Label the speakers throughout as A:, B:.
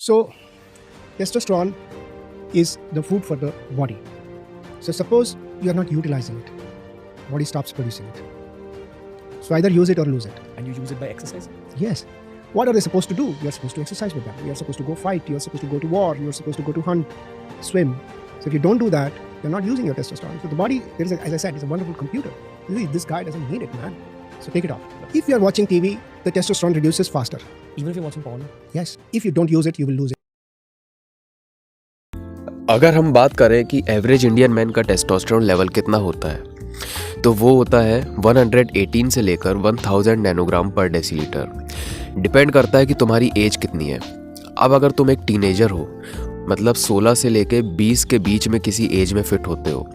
A: So, testosterone is the food for the body. So, suppose you are not utilizing it, body stops producing it. So, either use it or lose it.
B: And you use it by exercising?
A: Yes. What are they supposed to do? You are supposed to exercise with them. You are supposed to go fight. You are supposed to go to war. You are supposed to go to hunt, swim. So, if you don't do that, you're not using your testosterone. So, the body, as I said, is a wonderful computer. This guy doesn't need it, man. So, take it off. If you are watching TV, the testosterone reduces faster.
B: Even if you're watching porn?
A: Yes. If you don't use it, you will lose it.
C: अगर हम बात करें कि average Indian man का testosterone level कितना होता है तो वो होता है 118 से लेकर 1000 नैनोग्राम पर डेसीलीटर। डिपेंड करता है कि तुम्हारी एज कितनी है। अब अगर तुम एक टीनेजर हो, मतलब 16 से लेकर 20 के बीच में किसी एज में फिट होते हो,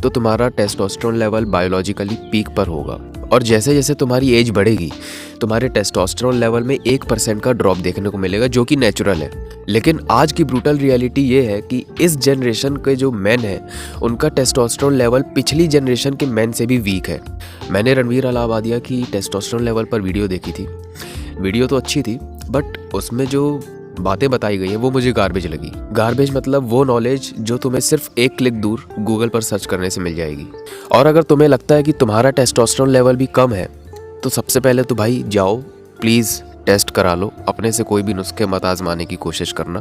C: तो तुम्हारा टेस्टोस्टेरोन लेवल बायोलॉजिकली पीक पर होगा। और जैसे जैसे तुम्हारी एज बढ़ेगी तुम्हारे टेस्टोस्टेरोन लेवल में 1% का ड्रॉप देखने को मिलेगा, जो कि नेचुरल है। लेकिन आज की ब्रूटल रियलिटी ये है कि इस जनरेशन के जो मैन हैं उनका टेस्टोस्टेरोन लेवल पिछली जनरेशन के मैन से भी वीक है। मैंने रणवीर अलाहाबादिया की टेस्टोस्टेरोन लेवल पर वीडियो देखी थी। वीडियो तो अच्छी थी, बट उसमें जो बातें बताई गई हैं वो मुझे गार्बेज लगी। गार्बेज मतलब वो नॉलेज जो तुम्हें सिर्फ एक क्लिक दूर गूगल पर सर्च करने से मिल जाएगी। और अगर तुम्हें लगता है कि तुम्हारा टेस्टोस्टेरोन लेवल भी कम है तो सबसे पहले तो भाई जाओ, प्लीज़ टेस्ट करा लो। अपने से कोई भी नुस्खे मत आजमाने की कोशिश करना,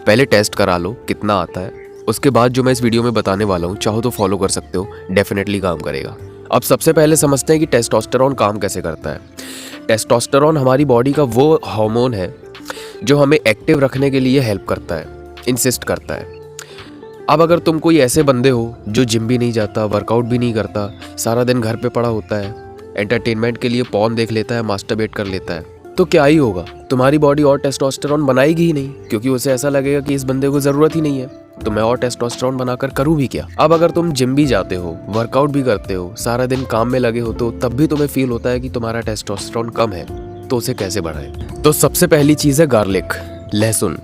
C: पहले टेस्ट करा लो कितना आता है। उसके बाद जो मैं इस वीडियो में बताने वाला हूँ चाहो तो फॉलो कर सकते हो, डेफिनेटली काम करेगा। अब सबसे पहले समझते हैं कि टेस्टोस्टेरोन काम कैसे करता है। टेस्टोस्टेरोन हमारी बॉडी का वो हार्मोन है जो हमें एक्टिव रखने के लिए हेल्प करता है, इंसिस्ट करता है। अब अगर तुम कोई ऐसे बंदे हो जो जिम भी नहीं जाता, वर्कआउट भी नहीं करता, सारा दिन घर पे पड़ा होता है, एंटरटेनमेंट के लिए पॉर्न देख लेता है, मास्टरबेट कर लेता है, तो क्या ही होगा, तुम्हारी बॉडी और टेस्टोस्टेरोन बनाएगी ही नहीं, क्योंकि उसे ऐसा लगेगा कि इस बंदे को ज़रूरत ही नहीं है, तो मैं और टेस्टोस्टेरोन बनाकर करूँ भी क्या। अब अगर तुम जिम भी जाते हो, वर्कआउट भी करते हो, सारा दिन काम में लगे हो, तो तब भी तुम्हें फील होता है कि तुम्हारा टेस्टोस्टेरोन कम है, तो उसे कैसे बढ़ाएं। तो सबसे पहली चीज़ है गार्लिक, लहसुन।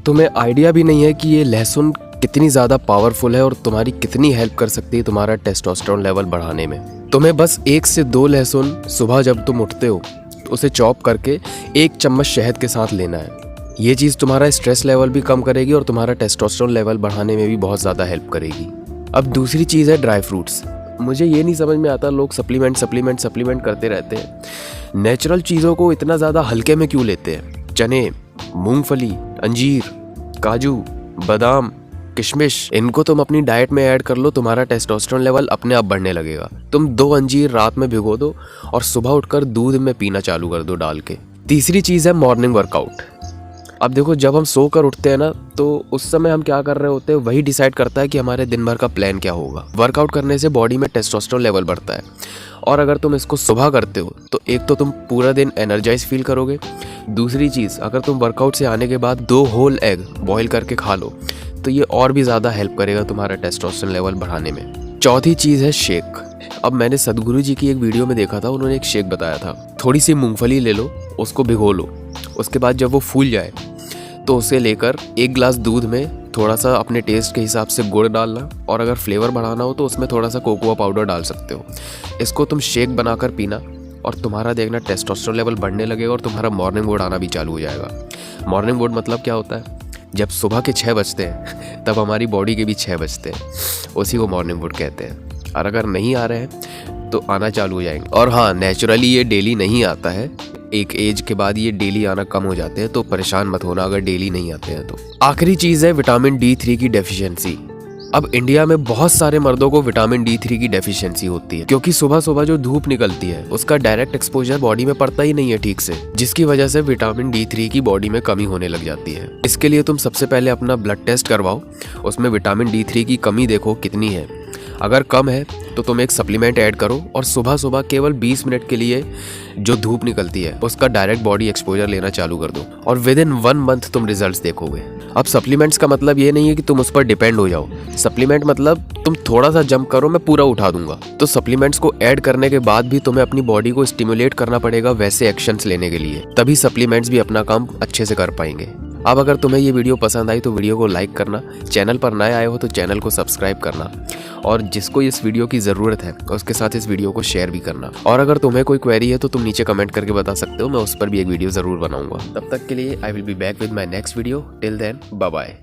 C: तुम्हें आइडिया भी नहीं है कि ये लहसुन कितनी ज़्यादा पावरफुल है और तुम्हारी कितनी हेल्प कर सकती है तुम्हारा टेस्टोस्टेरोन लेवल बढ़ाने में। तुम्हें बस 1 से 2 लहसुन सुबह जब तुम उठते हो तो उसे चॉप करके 1 चम्मच शहद के साथ लेना है। ये चीज़ तुम्हारा स्ट्रेस लेवल भी कम करेगी और तुम्हारा टेस्टोस्टेरोन लेवल बढ़ाने में भी बहुत ज़्यादा हेल्प करेगी। अब दूसरी चीज़ है ड्राई फ्रूट्स। मुझे ये नहीं समझ में आता, लोग सप्लीमेंट करते रहते हैं। नेचुरल चीज़ों को इतना ज़्यादा हल्के में क्यों लेते हैं। चने, मूंगफली, अंजीर, काजू, बादाम, किशमिश, इनको तुम अपनी डाइट में ऐड कर लो, तुम्हारा टेस्टोस्टेरोन लेवल अपने आप बढ़ने लगेगा। तुम 2 अंजीर रात में भिगो दो और सुबह उठकर दूध में पीना चालू कर दो डाल के। तीसरी चीज़ है मॉर्निंग वर्कआउट। अब देखो, जब हम सो कर उठते हैं ना, तो उस समय हम क्या कर रहे होते हैं वही डिसाइड करता है कि हमारे दिन भर का प्लान क्या होगा। वर्कआउट करने से बॉडी में टेस्टोस्टेरोन लेवल बढ़ता है, और अगर तुम इसको सुबह करते हो तो एक तो तुम पूरा दिन एनर्जाइज फील करोगे। दूसरी चीज़, अगर तुम वर्कआउट से आने के बाद 2 होल एग बॉईल करके खा लो तो ये और भी ज़्यादा हेल्प करेगा तुम्हारा टेस्टोस्टेरोन लेवल बढ़ाने में। चौथी चीज़ है शेक। अब मैंने सदगुरु जी की एक वीडियो में देखा था, उन्होंने एक शेक बताया था। थोड़ी सी मूंगफली ले लो, उसको भिगो लो, उसके बाद जब वो फूल जाए तो उसे लेकर 1 गिलास दूध में थोड़ा सा अपने टेस्ट के हिसाब से गुड़ डालना, और अगर फ्लेवर बढ़ाना हो तो उसमें थोड़ा सा कोकोआ पाउडर डाल सकते हो। इसको तुम शेक बनाकर पीना और तुम्हारा देखना टेस्टोस्टेरोन लेवल बढ़ने लगेगा और तुम्हारा मॉर्निंग वुड आना भी चालू हो जाएगा। मॉर्निंग वुड मतलब क्या होता है, जब सुबह के 6 बजते हैं तब हमारी बॉडी के भी 6 बजते हैं, उसी को मॉर्निंग वुड कहते हैं। और अगर नहीं आ रहे हैं तो आना चालू हो जाएंगे। और हाँ, नेचुरली ये डेली नहीं आता है, एक एज के बाद ये डेली आना कम हो जाते हैं, तो परेशान मत होना अगर डेली नहीं आते हैं तो। आखिरी चीज़ है विटामिन D3 की डेफिशिएंसी। अब इंडिया में बहुत सारे मर्दों को विटामिन D3 की डेफिशिएंसी होती है, क्योंकि सुबह सुबह जो धूप निकलती है उसका डायरेक्ट एक्सपोजर बॉडी में पड़ता ही नहीं है ठीक से, जिसकी वजह से विटामिन D3 की बॉडी में कमी होने लग जाती है। इसके लिए तुम सबसे पहले अपना ब्लड टेस्ट करवाओ, उसमें विटामिन D3 की कमी देखो कितनी है। अगर कम है तो तुम एक सप्लीमेंट ऐड करो और सुबह सुबह केवल 20 मिनट के लिए जो धूप निकलती है उसका डायरेक्ट बॉडी एक्सपोजर लेना चालू कर दो, और विद इन 1 मंथ तुम रिजल्ट्स देखोगे। अब सप्लीमेंट्स का मतलब ये नहीं है कि तुम उस पर डिपेंड हो जाओ। सप्लीमेंट मतलब तुम थोड़ा सा जंप करो, मैं पूरा उठा दूंगा। तो सप्लीमेंट्स को ऐड करने के बाद भी तुम्हें अपनी बॉडी को स्टिमुलेट करना पड़ेगा वैसे एक्शंस लेने के लिए, तभी सप्लीमेंट्स भी अपना काम अच्छे से कर पाएंगे। अब अगर तुम्हें ये वीडियो पसंद आई तो वीडियो को लाइक करना, चैनल पर नए आए हो तो चैनल को सब्सक्राइब करना, और जिसको इस वीडियो की ज़रूरत है उसके साथ इस वीडियो को शेयर भी करना। और अगर तुम्हें कोई क्वेरी है तो तुम नीचे कमेंट करके बता सकते हो, मैं उस पर भी एक वीडियो ज़रूर बनाऊंगा। तब तक के लिए I will be back with my next video. Till then bye bye.